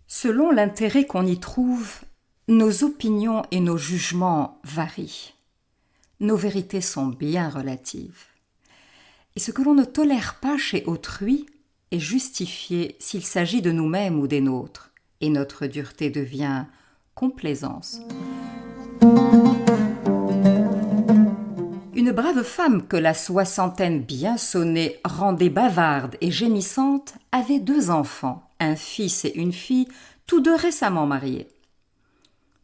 Selon l'intérêt qu'on y trouve, nos opinions et nos jugements varient. Nos vérités sont bien relatives. Et ce que l'on ne tolère pas chez autrui est justifié s'il s'agit de nous-mêmes ou des nôtres, et notre dureté devient complaisance. Une brave femme que la soixantaine bien sonnée rendait bavarde et gémissante avait 2 enfants, un fils et une fille, tous 2 récemment mariés.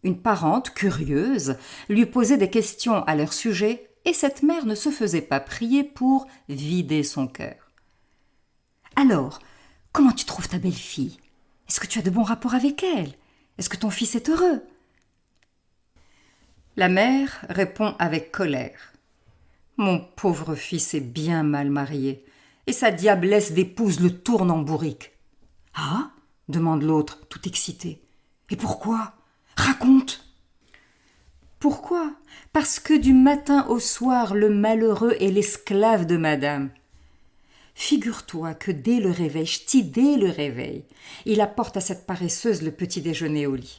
Une parente, curieuse, lui posait des questions à leur sujet et cette mère ne se faisait pas prier pour vider son cœur. « Alors, comment tu trouves ta belle-fille ? Est-ce que tu as de bons rapports avec elle ? Est-ce que ton fils est heureux ?» La mère répond avec colère. « Mon pauvre fils est bien mal marié et sa diablesse d'épouse le tourne en bourrique. »« Ah ?» demande l'autre, tout excité. « Et pourquoi ? Raconte !» Pourquoi ? Parce que du matin au soir, le malheureux est l'esclave de madame. Figure-toi que dès le réveil, il apporte à cette paresseuse le petit déjeuner au lit.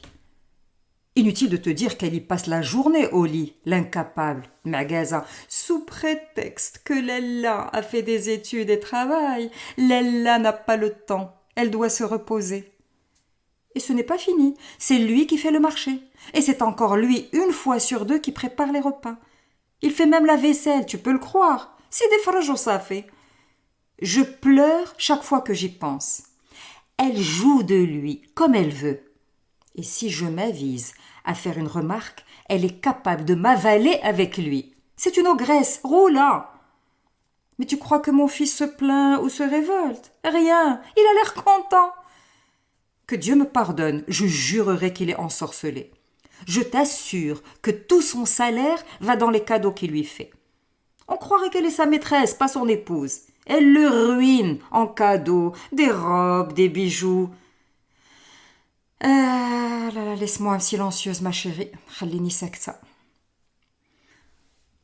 Inutile de te dire qu'elle y passe la journée au lit, l'incapable, magasin, sous prétexte que Lella a fait des études et travaille. Lella n'a pas le temps, elle doit se reposer. Et ce n'est pas fini, c'est lui qui fait le marché. Et c'est encore lui, 1 fois sur 2, qui prépare les repas. Il fait même la vaisselle, tu peux le croire. C'est des frajos, ça fait. Je pleure chaque fois que j'y pense. Elle joue de lui, comme elle veut. Et si je m'avise à faire une remarque, elle est capable de m'avaler avec lui. C'est une ogresse, roulant. Mais tu crois que mon fils se plaint ou se révolte ? Rien, il a l'air content. Que Dieu me pardonne, je jurerai qu'il est ensorcelé. Je t'assure que tout son salaire va dans les cadeaux qu'il lui fait. On croirait qu'elle est sa maîtresse, pas son épouse. Elle le ruine en cadeaux, des robes, des bijoux. Ah là là, laisse-moi silencieuse, ma chérie. Khalini sakta.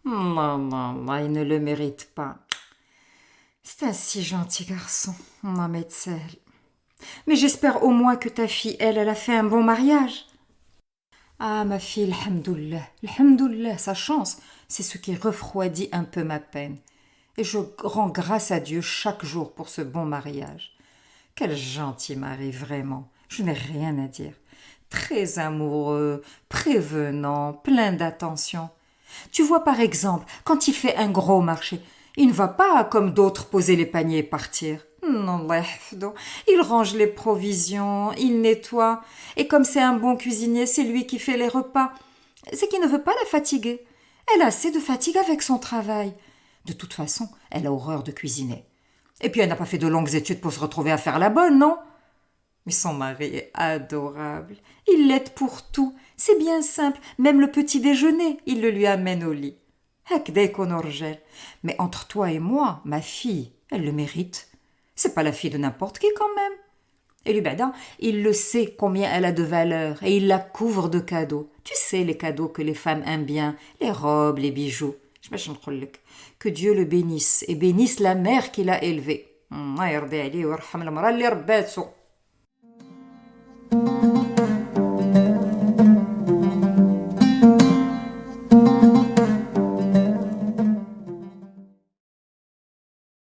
Non, il ne le mérite pas. C'est un si gentil garçon, Mohamed Sel. Mais j'espère au moins que ta fille, elle a fait un bon mariage. Ah, ma fille, alhamdoulilah, sa chance, c'est ce qui refroidit un peu ma peine. Et je rends grâce à Dieu chaque jour pour ce bon mariage. Quel gentil mari, vraiment, je n'ai rien à dire. Très amoureux, prévenant, plein d'attention. Tu vois par exemple, quand il fait un gros marché, il ne va pas comme d'autres poser les paniers et partir. Non, il range les provisions, il nettoie. Et comme c'est un bon cuisinier, c'est lui qui fait les repas. C'est qu'il ne veut pas la fatiguer. Elle a assez de fatigue avec son travail. De toute façon, elle a horreur de cuisiner. Et puis elle n'a pas fait de longues études pour se retrouver à faire la bonne, non ? Mais son mari est adorable. Il l'aide pour tout. C'est bien simple. Même le petit déjeuner, il le lui amène au lit. Mais entre toi et moi, ma fille, elle le mérite. C'est pas la fille de n'importe qui quand même. Et lui, il le sait combien elle a de valeur et il la couvre de cadeaux. Tu sais les cadeaux que les femmes aiment bien, les robes, les bijoux. Que Dieu le bénisse et bénisse la mère qu'il a élevée.